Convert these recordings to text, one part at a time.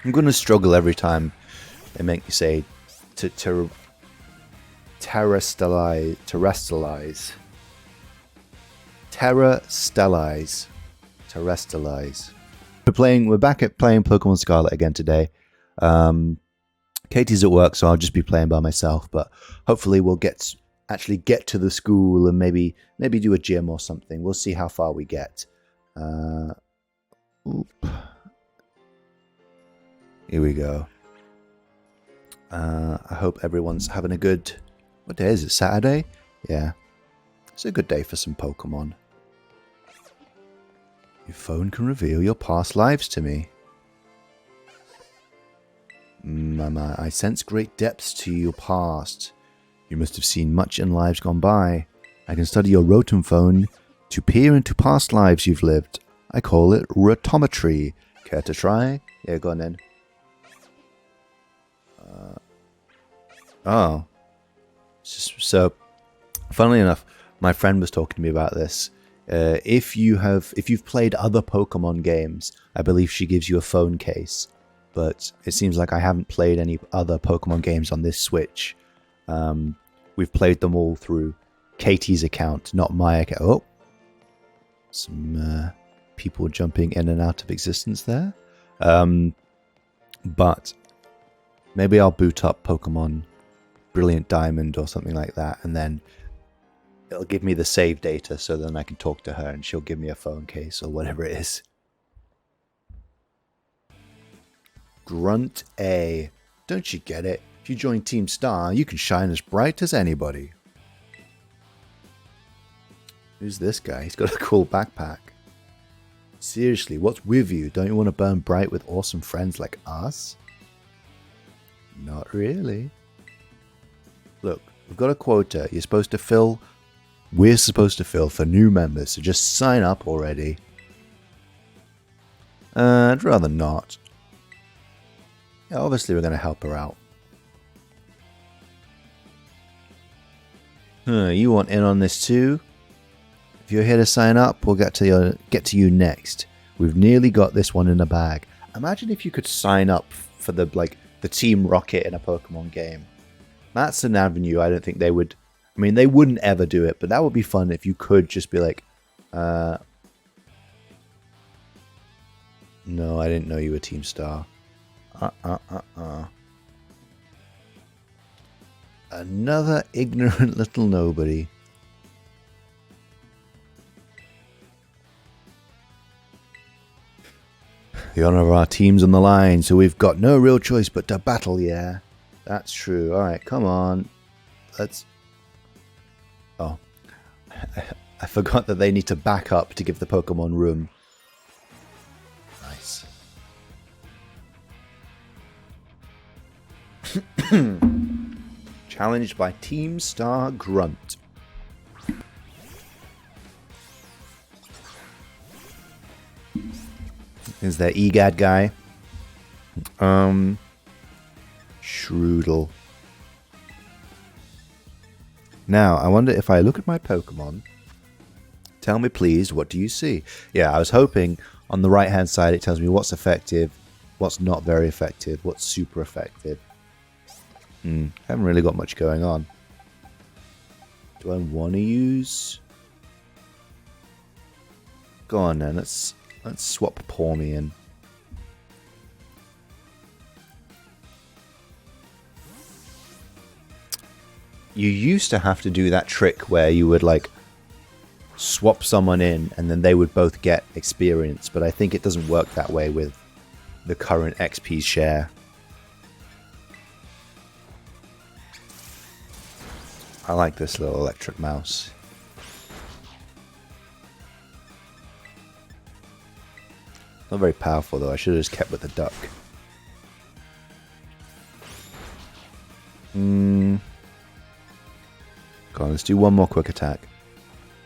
I'm going to struggle every time they make me say to terrestrialize. We're back at playing Pokemon Scarlet again today. Katie's at work, so I'll just be playing by myself, but hopefully we'll actually get to the school and maybe do a gym or something. We'll see how far we get. Here we go. I hope everyone's having a good... What day is it? Saturday? Yeah. It's a good day for some Pokemon. Your phone can reveal your past lives to me. Mama, I sense great depths to your past. You must have seen much in lives gone by. I can study your Rotom phone to peer into past lives you've lived. I call it rotometry. Care to try? Yeah, go on then. So, funnily enough, my friend was talking to me about this. If you've played other Pokemon games, I believe she gives you a phone case. But it seems like I haven't played any other Pokemon games on this Switch. We've played them all through Katie's account, not my account. Oh, some people jumping in and out of existence there. But maybe I'll boot up Pokemon Brilliant Diamond or something like that, and then it'll give me the save data, so then I can talk to her and she'll give me a phone case or whatever it is. Grunt A. Don't you get it? If you join Team Star, you can shine as bright as anybody. Who's this guy? He's got a cool backpack. Seriously, what's with you? Don't you want to burn bright with awesome friends like us? Not really. Look, we've got a quota we're supposed to fill for new members, so just sign up already. I'd rather not. Yeah, obviously we're going to help her out. You want in on this too? If you're here to sign up, we'll get to you next. We've nearly got this one in the bag. Imagine if you could sign up for the Team Rocket in a Pokemon game. That's an avenue I don't think they would... I mean, they wouldn't ever do it, but that would be fun if you could just be like... No, I didn't know you were Team Star. Another ignorant little nobody. The honor of our team's on the line, so we've got no real choice but to battle, yeah. That's true. Alright, come on. Let's... Oh. I forgot that they need to back up to give the Pokemon room. Nice. Challenged by Team Star Grunt. Is that EGAD guy? Shroodle. Now, I wonder if I look at my Pokemon. Tell me, please, what do you see? Yeah, I was hoping on the right-hand side it tells me what's effective, what's not very effective, what's super effective. Haven't really got much going on. Do I want to use... Go on then, let's swap Pawmi in. You used to have to do that trick where you would like swap someone in and then they would both get experience, but I think it doesn't work that way with the current XP share. I like this little electric mouse. Not very powerful though, I should have just kept with the duck. Go on, let's do one more quick attack.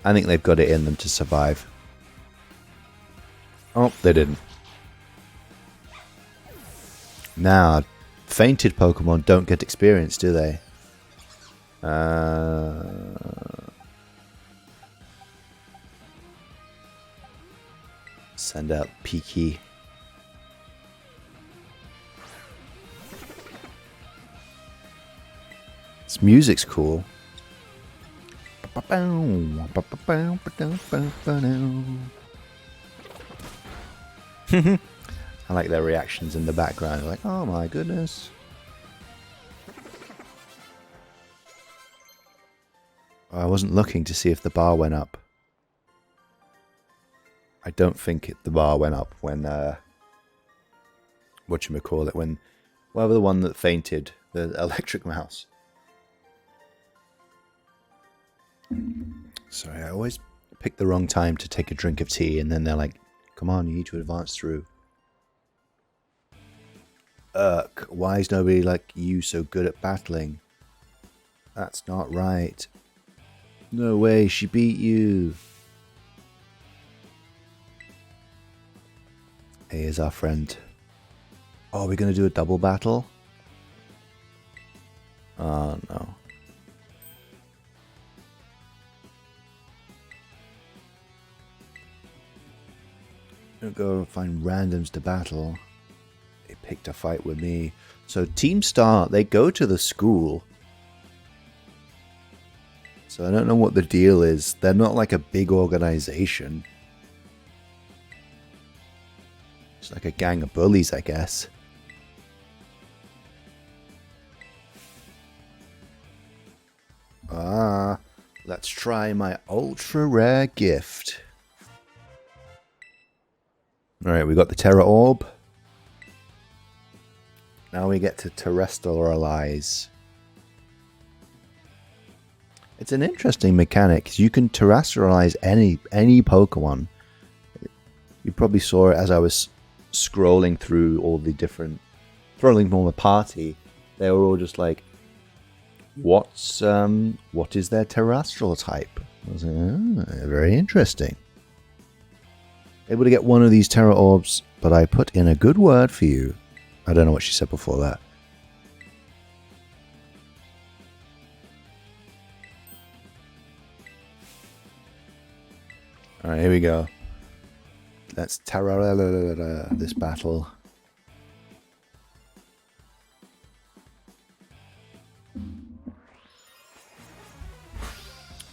I think they've got it in them to survive. Oh, they didn't. Now, fainted Pokemon don't get experience, do they? Send out Peaky. This music's cool. I like their reactions in the background. Like, oh my goodness. I wasn't looking to see if the bar went up. I don't think the bar went up when, whatchamacallit, when, whatever the one that fainted, the electric mouse. Sorry, I always pick the wrong time to take a drink of tea, and then they're like, come on, you need to advance through. Why is nobody like you so good at battling? That's not right. No way, she beat you. Hey, here's our friend. Oh, are we going to do a double battle? Oh, no. Don't go find randoms to battle. They picked a fight with me. So Team Star, they go to the school. So I don't know what the deal is. They're not like a big organization. It's like a gang of bullies, I guess. Let's try my ultra rare gift. Alright, we got the Terra Orb. Now we get to terrestrialize. It's an interesting mechanic. You can terrestrialize any Pokemon. You probably saw it as I was scrolling through all the different... Scrolling from the party. They were all just like, what is their terrestrial type? I was like, oh, very interesting. Able to get one of these Terra Orbs, but I put in a good word for you. I don't know what she said before that. Alright, here we go. Let's Terra this battle.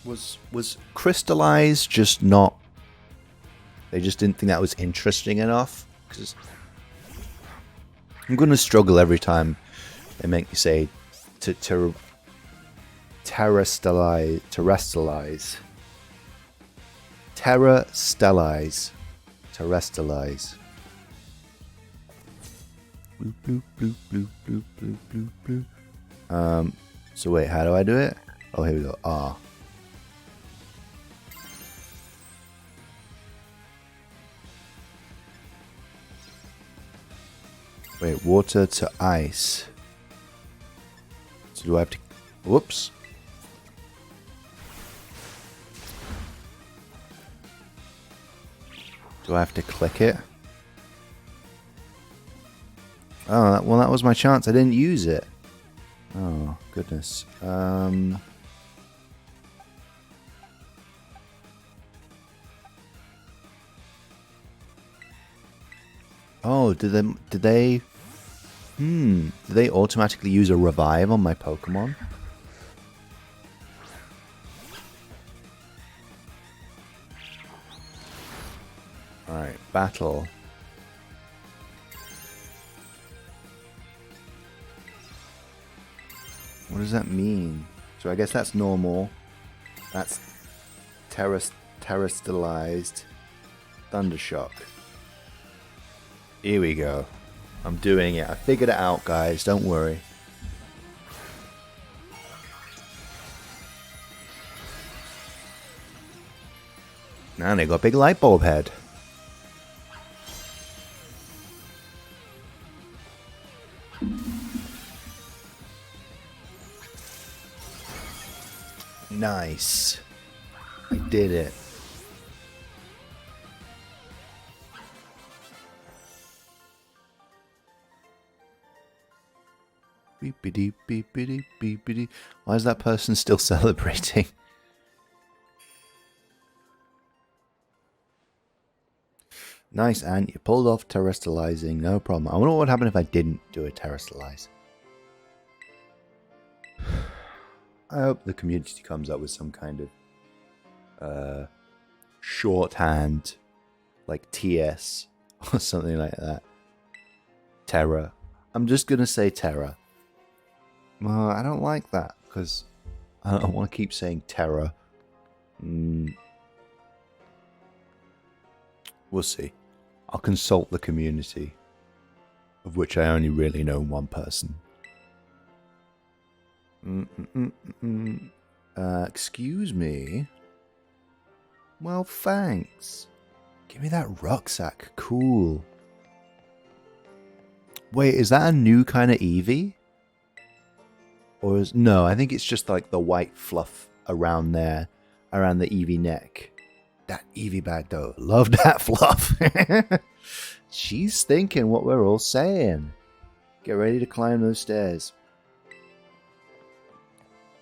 Was Crystallize just not... They just didn't think that was interesting enough? Because I'm going to struggle every time they make me say to terrestrialize. Terrestrialize. Terrestrialize. Terrestrialize. Bloop, bloop, bloop, bloop, bloop, bloop, bloop, bloop. So wait, how do I do it? Oh, here we go. Ah. Wait, water to ice. So do I have to... Whoops. Do I have to click it? Oh, well, that was my chance. I didn't use it. Oh, goodness. Oh, did they automatically use a revive on my Pokemon? Alright, battle. What does that mean? So I guess that's normal. That's terrestrialized. Thundershock. Here we go. I'm doing it. I figured it out, guys. Don't worry. Now they got a big light bulb head. Nice. I did it. Beepity, beepity, beepity. Why is that person still celebrating? Nice, Ant. You pulled off terrestrializing. No problem. I wonder what would happen if I didn't do a terrestrialize. I hope the community comes up with some kind of shorthand, like TS or something like that. Terror. I'm just gonna say terror. Well, I don't like that because I don't want to keep saying terror. We'll see. I'll consult the community, of which I only really know one person. Excuse me? Well, thanks. Give me that rucksack. Cool. Wait, is that a new kind of Eevee? Or is... No, I think it's just like the white fluff around there, around the Eevee neck. That Eevee bag, though. Love that fluff. She's thinking what we're all saying. Get ready to climb those stairs.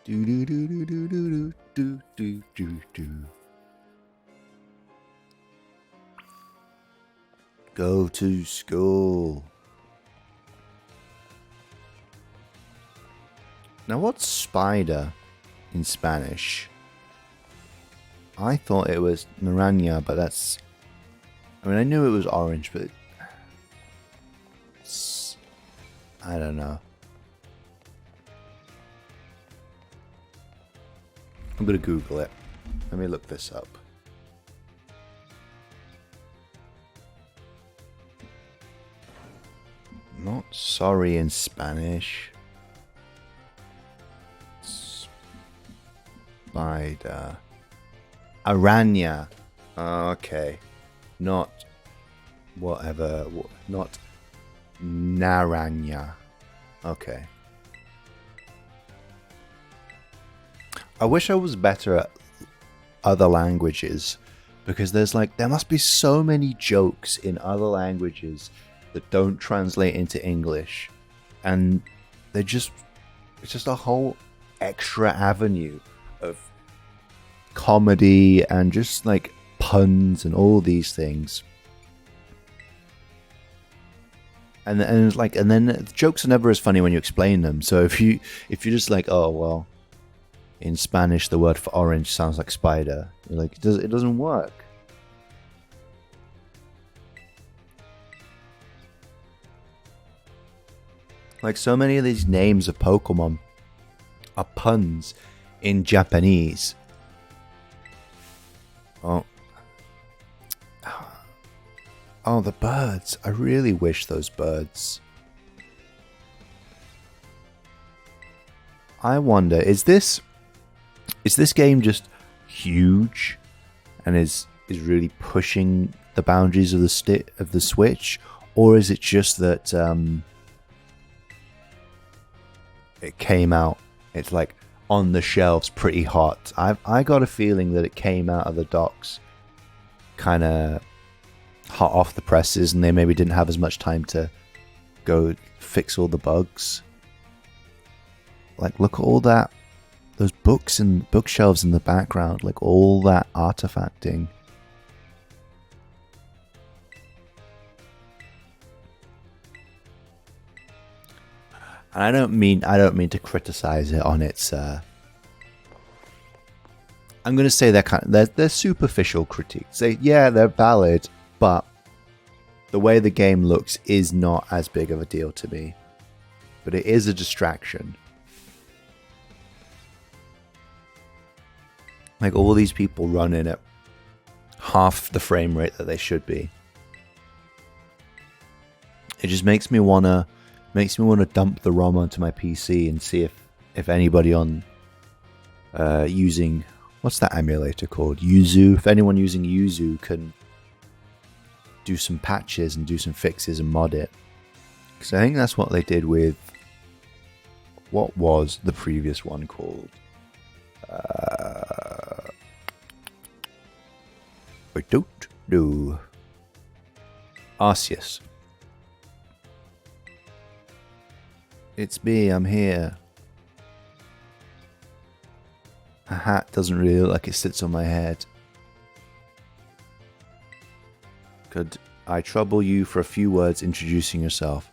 Do do do do do do do do do do. Go to school. Now, what's spider in Spanish? I thought it was naranja, but that's... I mean, I knew it was orange, but... I don't know. I'm gonna Google it. Let me look this up. Not sorry in Spanish. Spider. Araña. Okay. Not whatever. Not naranja. Okay. I wish I was better at other languages, because there must be so many jokes in other languages that don't translate into English, and it's just a whole extra avenue of comedy and just like puns and all these things. And then the jokes are never as funny when you explain them. So if you're just like, oh well, in Spanish the word for orange sounds like spider, you're like, it doesn't work. Like, so many of these names of Pokemon are puns in Japanese. Oh, the birds. I really wish those birds. I wonder, is this game just huge and is really pushing the boundaries of the Switch, or is it just that it came out, it's like on the shelves pretty hot? I got a feeling that it came out of the docks kind of hot off the presses, and they maybe didn't have as much time to go fix all the bugs. Like, look at all that, those books and bookshelves in the background, like all that artifacting. And I don't mean to criticize it on its I'm going to say they're superficial critiques. They're valid, but the way the game looks is not as big of a deal to me. But it is a distraction. Like, all these people running at half the frame rate that they should be. It just makes me wanna dump the ROM onto my PC and see if anybody on using, what's that emulator called? Yuzu. If anyone using Yuzu can do some patches and do some fixes and mod it. Because I think that's what they did with, what was the previous one called? I don't know. Arceus. It's me, I'm here. A hat doesn't really look like it sits on my head. Could I trouble you for a few words introducing yourself?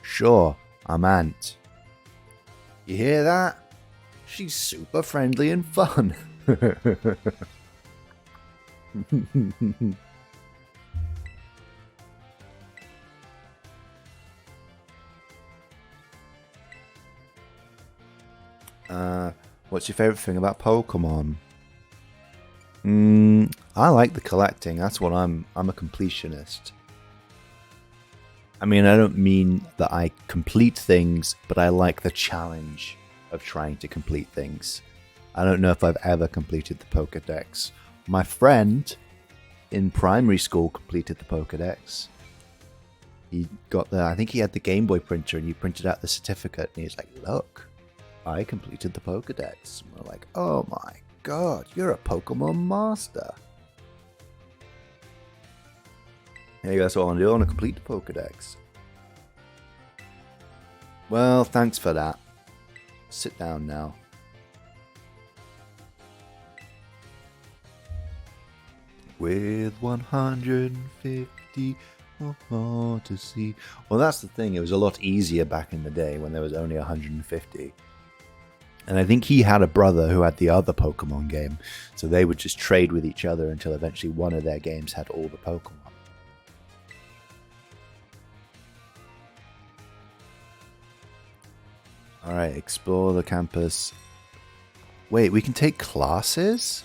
Sure, I'm Ant. You hear that? She's super friendly and fun. What's your favorite thing about Pokemon? I like the collecting. That's what I'm a completionist. I mean, I don't mean that I complete things, but I like the challenge of trying to complete things. I don't know if I've ever completed the Pokédex. My friend in primary school completed the Pokédex. He got I think he had the Game Boy printer and he printed out the certificate and he's like, look, I completed the Pokédex. And we're like, oh my god, you're a Pokemon master. Hey, that's what I want to do. I want to complete the Pokédex. Well, thanks for that. Sit down now. With 150 more to see. Well, that's the thing. It was a lot easier back in the day when there was only 150. And I think he had a brother who had the other Pokemon game. So they would just trade with each other until eventually one of their games had all the Pokemon. Alright, explore the campus. Wait, we can take classes?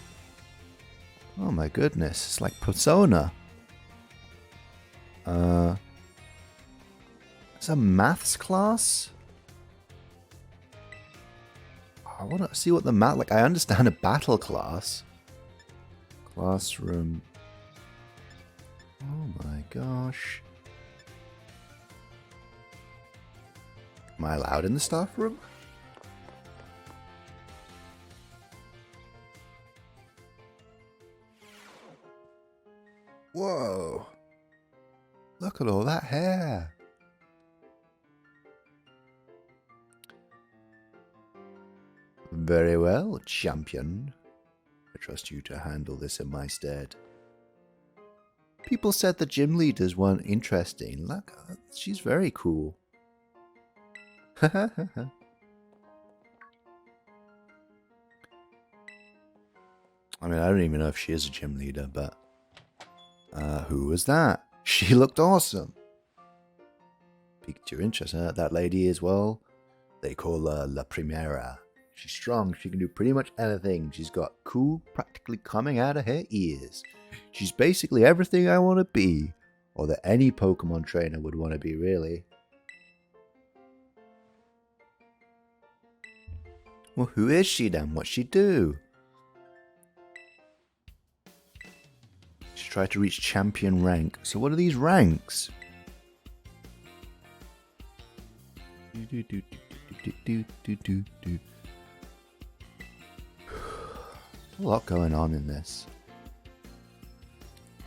Oh my goodness, it's like Persona. It's a maths class? I want to see what the math... Like, I understand a battle class. Classroom. Oh my gosh. Am I allowed in the staff room? Whoa. Look at all that hair. Very well, champion. I trust you to handle this in my stead. People said the gym leaders weren't interesting. Look, she's very cool. I mean, I don't even know if she is a gym leader, but... who was that? She looked awesome. Piqued your interest, huh? That lady as well. They call her La Primera. She's strong. She can do pretty much anything. She's got cool practically coming out of her ears. She's basically everything I want to be. Or that any Pokemon trainer would want to be, really. Well, who is she then? What's she do? She tried to reach champion rank. So what are these ranks? A lot going on in this.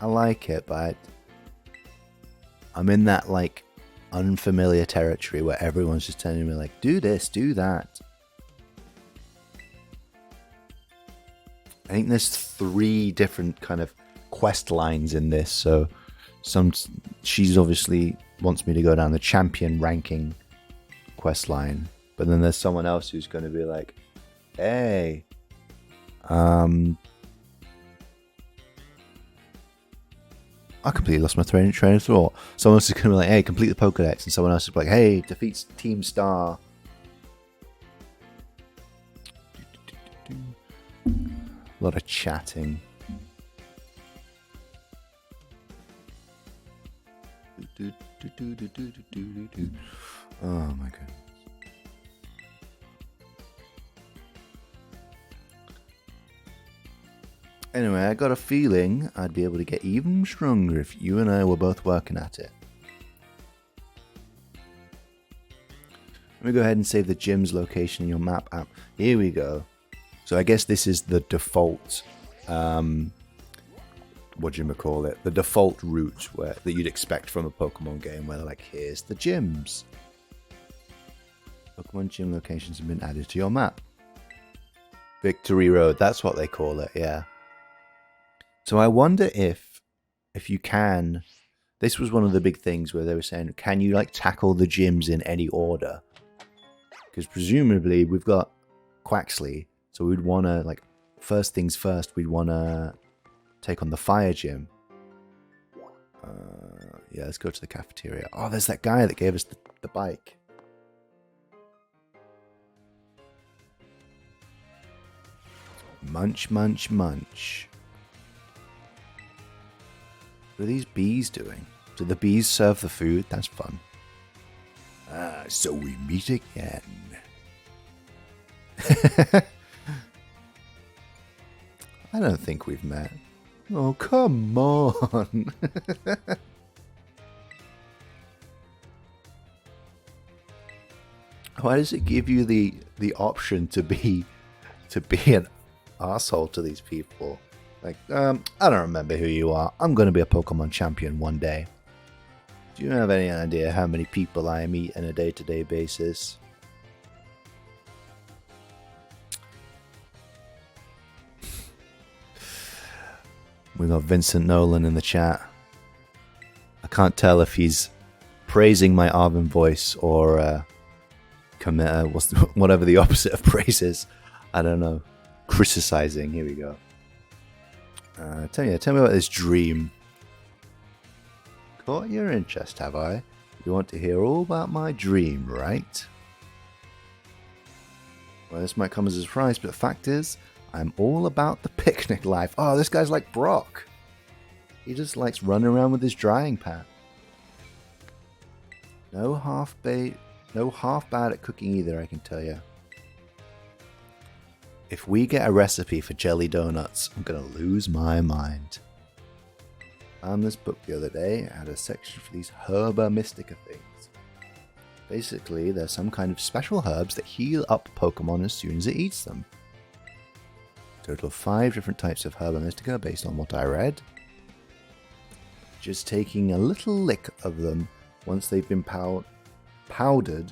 I like it, but I'm in that like unfamiliar territory where everyone's just telling me like, do this, do that. I think there's 3 different kind of quest lines in this, so she's obviously wants me to go down the champion ranking quest line, but then there's someone else who's going to be like, hey, I completely lost my train of thought. Someone else is going to be like, hey, complete the Pokédex, and someone else is like, hey, defeats Team Star. A lot of chatting. Oh my goodness. Anyway, I got a feeling I'd be able to get even stronger if you and I were both working at it. Let me go ahead and save the gym's location in your map app. Here we go. So I guess this is the default, the default route that you'd expect from a Pokemon game, where they're like, here's the gyms. Pokemon gym locations have been added to your map. Victory Road, that's what they call it, yeah. So I wonder if you can, this was one of the big things where they were saying, can you like tackle the gyms in any order? Because presumably we've got Quaxley. So we'd want to, like, first things first, we'd want to take on the fire gym. Yeah, let's go to the cafeteria. Oh, there's that guy that gave us the bike. Munch, munch, munch. What are these bees doing? Do the bees serve the food? That's fun. So we meet again. I don't think we've met. Oh, come on. Why does it give you the option to be an asshole to these people? Like, I don't remember who you are. I'm going to be a Pokemon champion one day. Do you have any idea how many people I meet on a day-to-day basis? We got Vincent Nolan in the chat. I can't tell if he's praising my Arvin voice or whatever the opposite of praise is. I don't know. Criticizing. Here we go. Tell me about this dream. Caught your interest, have I? You want to hear all about my dream, right? Well, this might come as a surprise, but the fact is, I'm all about the picnic life. Oh, this guy's like Brock. He just likes running around with his drying pan. No half bad at cooking either, I can tell you. If we get a recipe for jelly donuts, I'm going to lose my mind. I found this book the other day. I had a section for these Herba Mystica things. Basically, there's some kind of special herbs that heal up Pokemon as soon as it eats them. Total of 5 different types of Herba Mystica based on what I read. Just taking a little lick of them once they've been powdered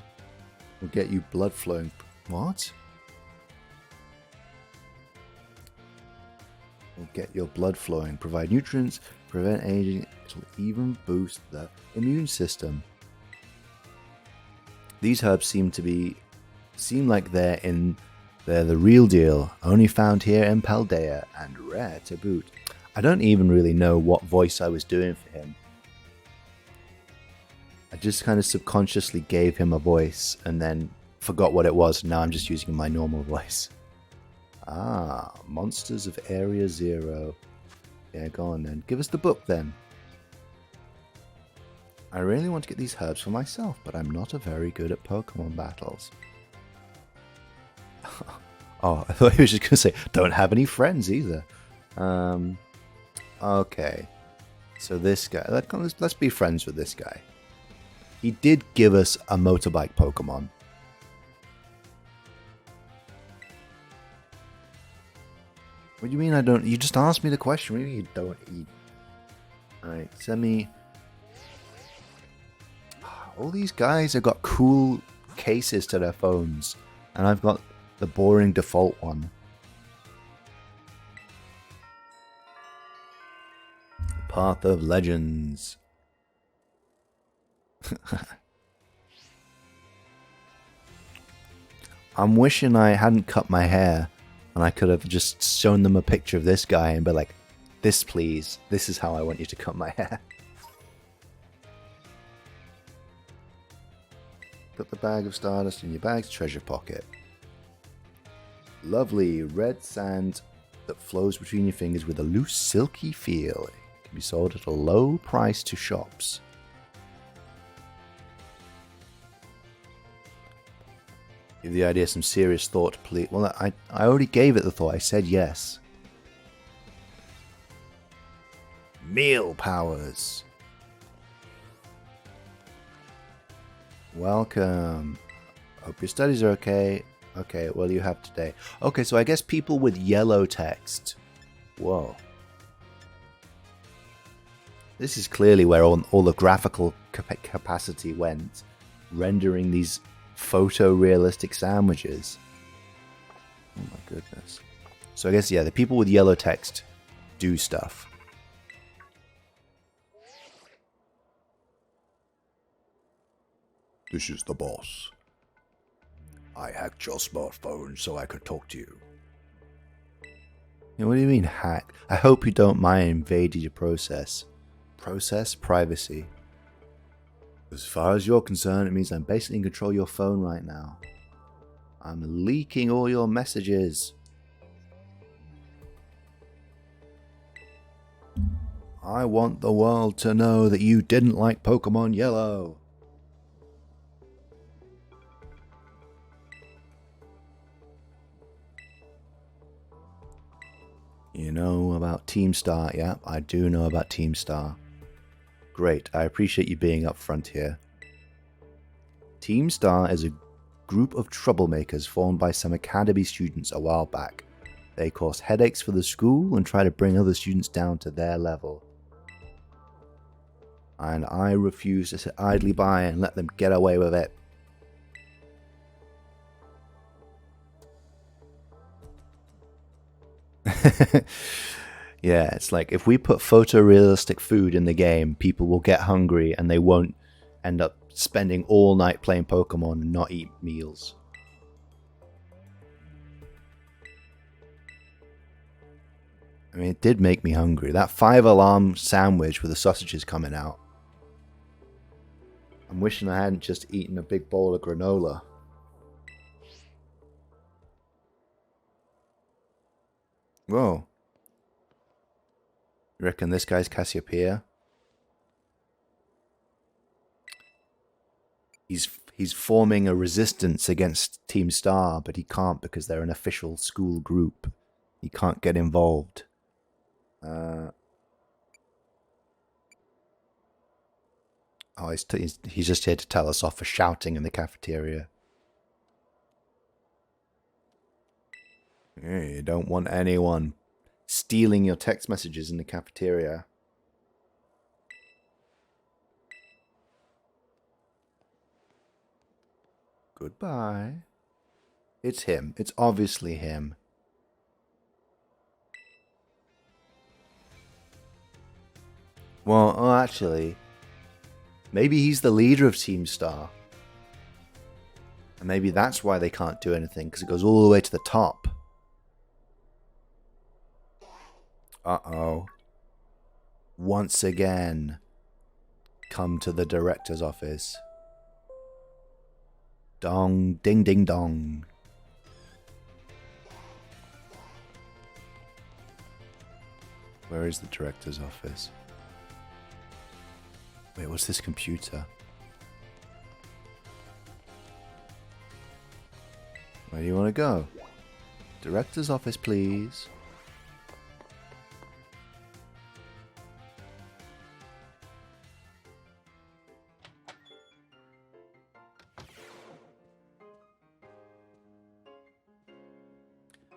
will get you blood flowing. What? Will get your blood flowing, provide nutrients, prevent aging, it'll even boost the immune system. These herbs seem like they're the real deal, only found here in Paldea, and rare to boot. I don't even really know what voice I was doing for him. I just kind of subconsciously gave him a voice and then forgot what it was. Now I'm just using my normal voice. Ah, Monsters of Area Zero. Yeah, go on then. Give us the book then. I really want to get these herbs for myself, but I'm not very good at Pokemon battles. Oh, I thought he was just going to say, don't have any friends either. Okay. So this guy, let's be friends with this guy. He did give us a motorbike Pokemon. What do you mean I don't? You just asked me the question. What do you mean you don't eat? Alright, send me... All these guys have got cool cases to their phones. And I've got the boring default one. Path of Legends. I'm wishing I hadn't cut my hair and I could have just shown them a picture of this guy and be like, this please, this is how I want you to cut my hair. Put the bag of Stardust in your bag's treasure pocket. Lovely red sand that flows between your fingers with a loose, silky feel. It can be sold at a low price to shops. Give the idea some serious thought, please. Well, I already gave it the thought. I said yes. Meal powers. Welcome. Hope your studies are okay. Okay, what do you have today? Okay, so I guess people with yellow text. Whoa. This is clearly where all the graphical capacity went. Rendering these photorealistic sandwiches. Oh my goodness. So I guess, yeah, the people with yellow text do stuff. This is the boss. I hacked your smartphone so I could talk to you. What do you mean hack? I hope you don't mind invading your process. Process? Privacy. As far as you're concerned, it means I'm basically in control of your phone right now. I'm leaking all your messages. I want the world to know that you didn't like Pokemon Yellow. You know about Team Star? Yeah, I do know about Team Star. Great, I appreciate you being upfront here. Team Star is a group of troublemakers formed by some academy students a while back. They cause headaches for the school and try to bring other students down to their level. And I refuse to sit idly by and let them get away with it. Yeah, it's like if we put photorealistic food in the game, people will get hungry and they won't end up spending all night playing Pokemon and not eat meals. I mean, it did make me hungry. That 5-alarm sandwich with the sausages coming out. I'm wishing I hadn't just eaten a big bowl of granola. Whoa. You reckon this guy's Cassiopeia? He's forming a resistance against Team Star, but he can't because they're an official school group. He can't get involved. He's just here to tell us off for shouting in the cafeteria. You don't want anyone stealing your text messages in the cafeteria. Goodbye. It's him. It's obviously him. Well, actually, maybe he's the leader of Team Star. And maybe that's why they can't do anything, because it goes all the way to the top. Uh-oh. Once again, come to the director's office. Dong, ding, ding, dong. Where is the director's office? Wait, what's this computer? Where do you want to go? Director's office, please.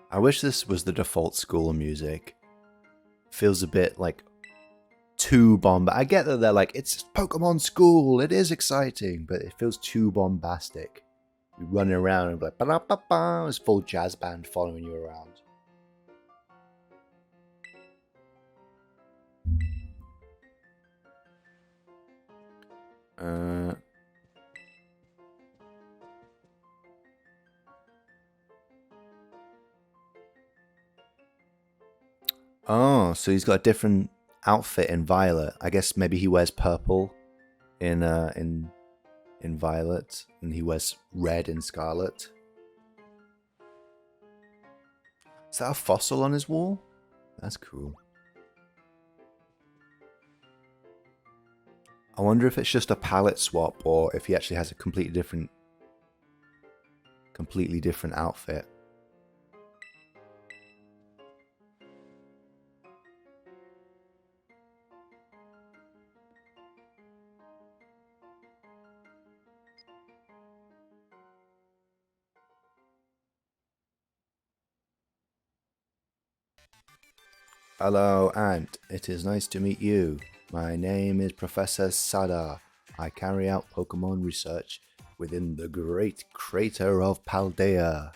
I wish this was the default school music. Feels a bit like too bombastic. I get that they're like, it's Pokemon School, it is exciting, but it feels too bombastic. You're running around and like, ba-da-ba-ba, it's full jazz band following you around. Oh, so he's got a different outfit in Violet. I guess maybe he wears purple in Violet, and he wears red in Scarlet. Is that a fossil on his wall? That's cool. I wonder if it's just a palette swap or if he actually has a completely different outfit. Hello, Ant. It is nice to meet you. My name is Professor Sada. I carry out Pokemon research within the Great Crater of Paldea.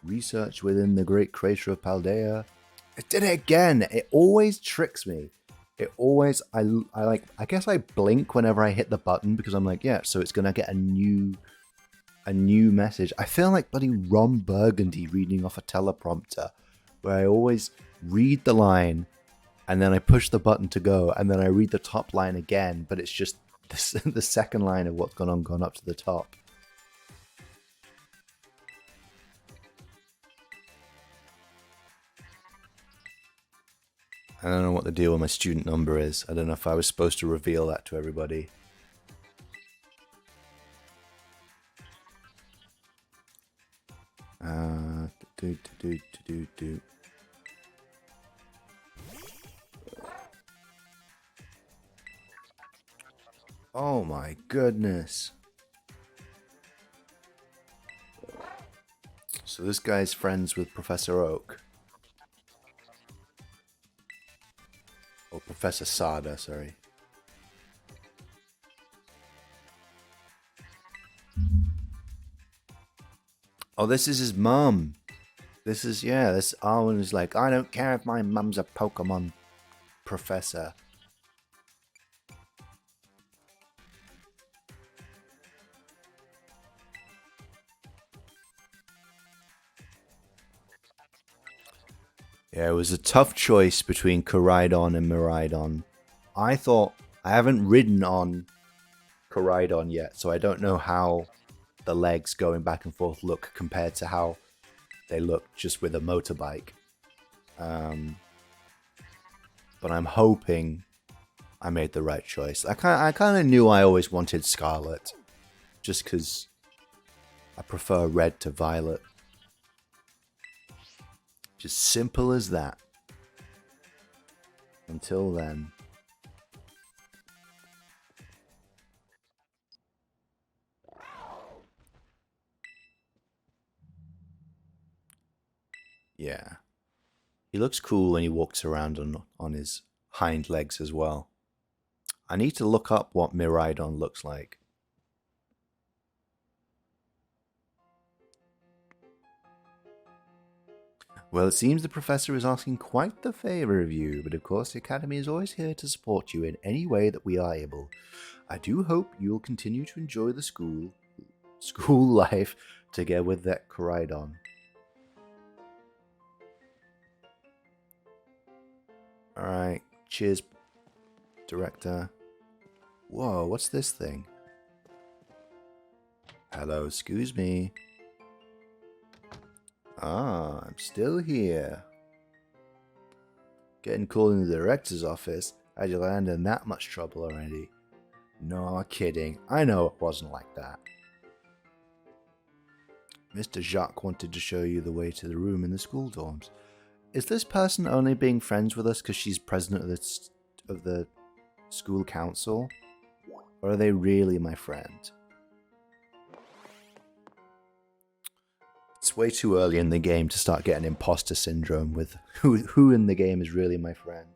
Research within the Great Crater of Paldea. It did it again. It always tricks me. It always, I guess I blink whenever I hit the button because I'm like, yeah, so it's going to get a new a new message. I feel like bloody Ron Burgundy reading off a teleprompter, where I always read the line and then I push the button to go, and then I read the top line again, but it's just the second line of what's gone up to the top. I don't know what the deal with my student number is. I don't know if I was supposed to reveal that to everybody. Oh my goodness. So this guy's friends with Professor Oak. Or Professor Sada, sorry. Oh, this is his mum. This is, yeah, this Arwen is like, I don't care if my mum's a Pokemon professor. Yeah, it was a tough choice between Koraidon and Miraidon. I thought, I haven't ridden on Koraidon yet, so I don't know how the legs going back and forth look compared to how they look just with a motorbike. But I'm hoping I made the right choice. I kind of knew I always wanted Scarlet, just because I prefer red to violet. Just simple as that. Until then. Yeah. He looks cool when he walks around on his hind legs as well. I need to look up what Miraidon looks like. Well, it seems the professor is asking quite the favor of you, but of course the Academy is always here to support you in any way that we are able. I do hope you'll continue to enjoy the school life together with that Koraidon. Alright, cheers, director. Whoa, what's this thing? Hello, excuse me. Ah, I'm still here. Getting called in the director's office? Had you landed in that much trouble already? No, kidding. I know it wasn't like that. Mr. Jacques wanted to show you the way to the room in the school dorms. Is this person only being friends with us because she's president of the school council? Or are they really my friend? It's way too early in the game to start getting imposter syndrome with who in the game is really my friend.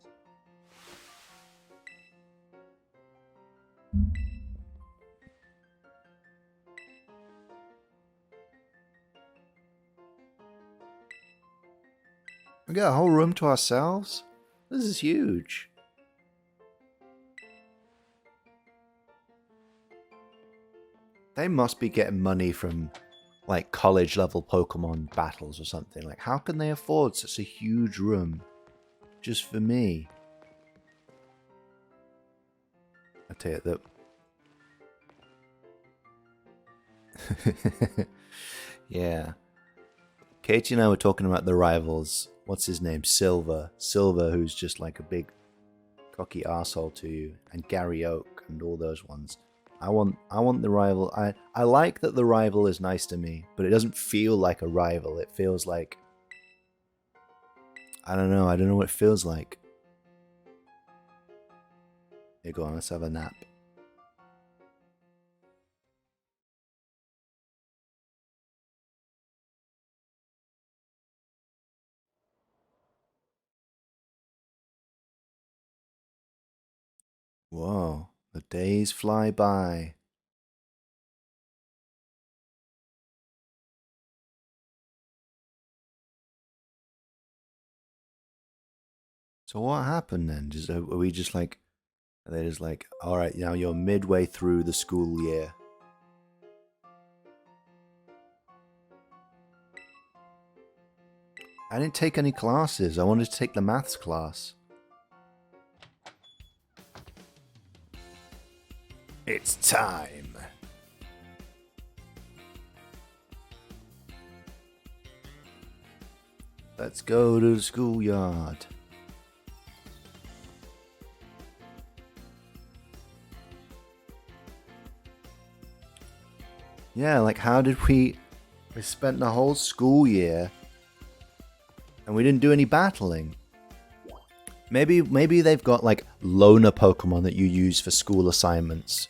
We got a whole room to ourselves? This is huge. They must be getting money from like college level Pokemon battles or something. Like, how can they afford such a huge room just for me? I tell you that. Yeah. Katie and I were talking about the rivals. What's his name? Silver. Silver, who's just like a big cocky arsehole to you. And Gary Oak and all those ones. I want the rival. I like that the rival is nice to me, but it doesn't feel like a rival. It feels like, I don't know what it feels like. Here, go on, let's have a nap. Whoa, the days fly by. So what happened then? Are we just like, are they just like, all right, now you're midway through the school year? I didn't take any classes. I wanted to take the maths class. It's time. Let's go to the schoolyard. Yeah, like how did we spent the whole school year and we didn't do any battling? Maybe they've got like loner Pokemon that you use for school assignments.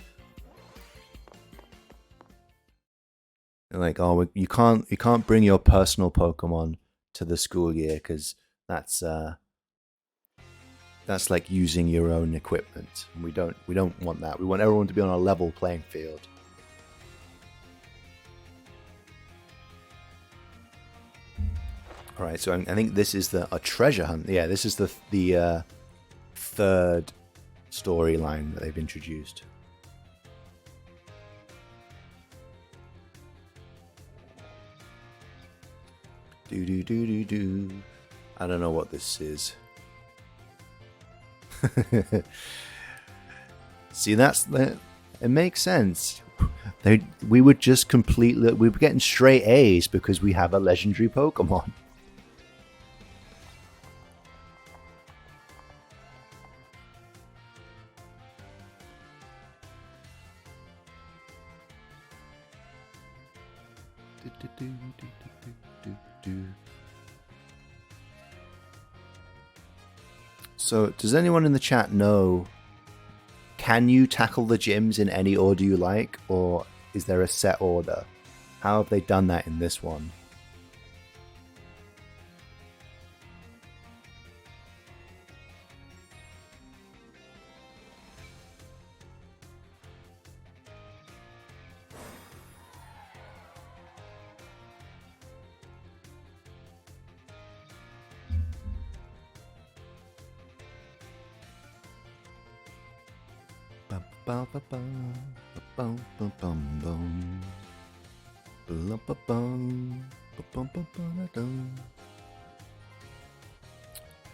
Like, oh, you can't bring your personal Pokemon to the school year because that's like using your own equipment. We don't want that. We want everyone to be on a level playing field. All right, so I think this is a treasure hunt. Yeah, this is the third storyline that they've introduced. Do. I don't know what this is. See, it makes sense. We were getting straight A's because we have a legendary Pokemon. So, does anyone in the chat know, can you tackle the gyms in any order you like, or is there a set order? How have they done that in this one?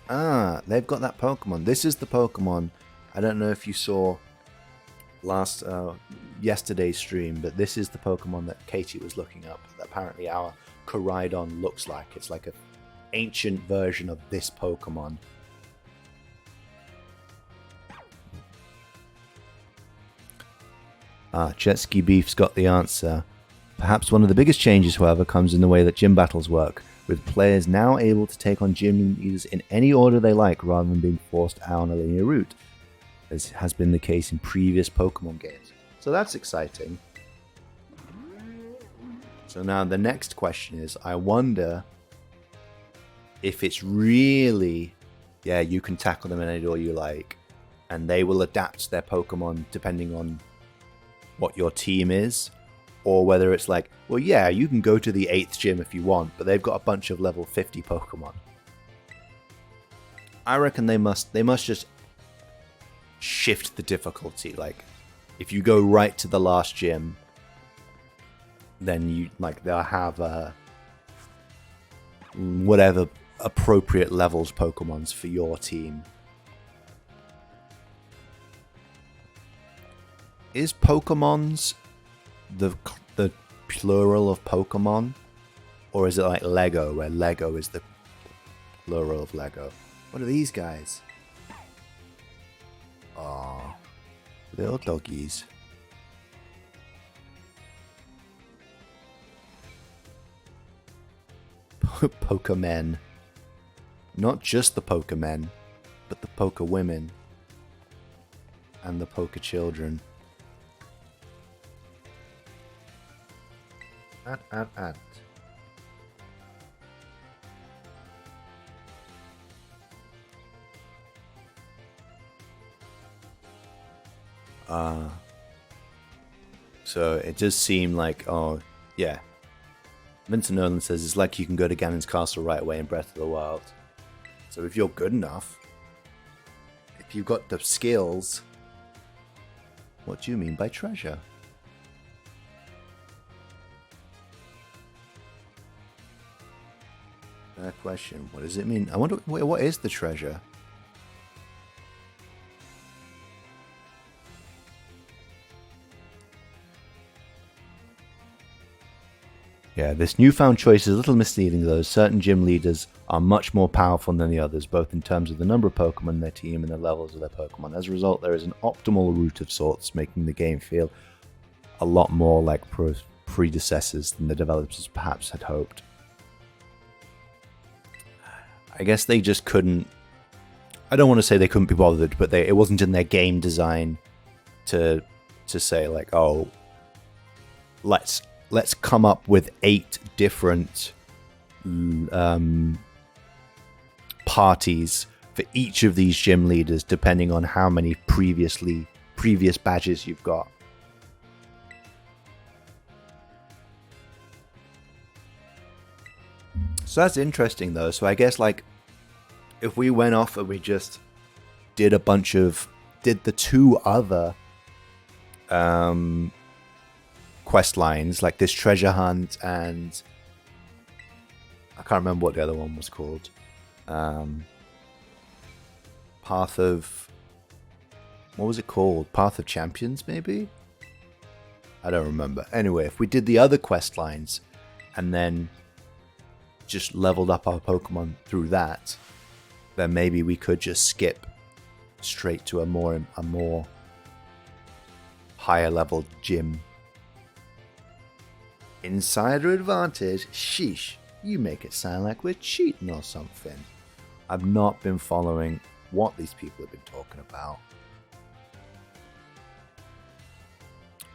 Ah, they've got that Pokemon. This is the Pokemon. I don't know if you saw yesterday's stream, but this is the Pokemon that Katie was looking up. That apparently our Koraidon looks like. It's like an ancient version of this Pokemon. Jet Ski Beef's got the answer. Perhaps one of the biggest changes, however, comes in the way that gym battles work, with players now able to take on gym leaders in any order they like rather than being forced out on a linear route, as has been the case in previous Pokemon games. So that's exciting. So now the next question is, I wonder if it's really, yeah, you can tackle them in any order you like, and they will adapt their Pokemon depending on what your team is, or whether it's like, well, yeah, you can go to the 8th gym if you want, but they've got a bunch of level 50 Pokemon. I reckon they must just shift the difficulty. Like, if you go right to the last gym, then they'll have whatever appropriate levels Pokemons for your team. Is Pokemons the plural of Pokemon? Or is it like Lego, where Lego is the plural of Lego? What are these guys? Aww. Little doggies. Pokemen. Not just the Pokemen, but the Poke women. And the Poke children. At. So it does seem like, oh, yeah. Vincent Nolan says it's like you can go to Ganon's castle right away in Breath of the Wild. So if you're good enough, if you've got the skills, what do you mean by treasure? Fair question. What does it mean? I wonder, what is the treasure? Yeah, this newfound choice is a little misleading though. Certain gym leaders are much more powerful than the others, both in terms of the number of Pokemon in their team and the levels of their Pokemon. As a result, there is an optimal route of sorts, making the game feel a lot more like predecessors than the developers perhaps had hoped. I guess they just couldn't... I don't want to say they couldn't be bothered, but it wasn't in their game design to say like, oh, let's come up with 8 different parties for each of these gym leaders, depending on how many previous badges you've got. So that's interesting though. So I guess like if we went off and we just did the 2 other quest lines, like this treasure hunt, and I can't remember what the other one was called. Path of... what was it called? Path of Champions, maybe? I don't remember. Anyway, if we did the other quest lines and then just leveled up our Pokemon through that, then maybe we could just skip straight to a more higher level gym. Insider advantage? Sheesh, you make it sound like we're cheating or something. I've not been following what these people have been talking about.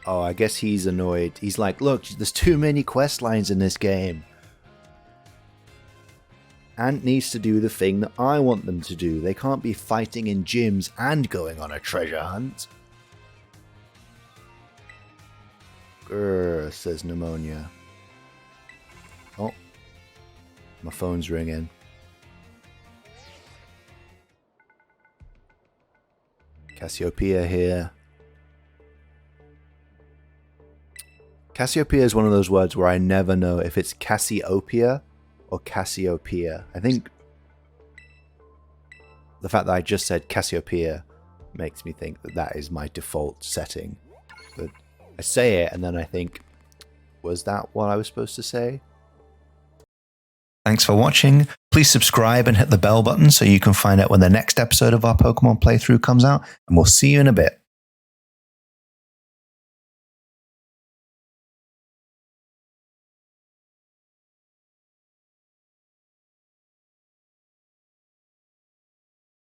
Oh, I guess he's annoyed. He's like, look, there's too many quest lines in this game. Ant needs to do the thing that I want them to do. They can't be fighting in gyms and going on a treasure hunt. Grr, says Pneumonia. Oh, my phone's ringing. Cassiopeia here. Cassiopeia is one of those words where I never know if it's Cassiopeia or Cassiopeia. I think the fact that I just said Cassiopeia makes me think that that is my default setting. But I say it and then I think, was that what I was supposed to say? Thanks for watching. Please subscribe and hit the bell button so you can find out when the next episode of our Pokemon playthrough comes out, and we'll see you in a bit.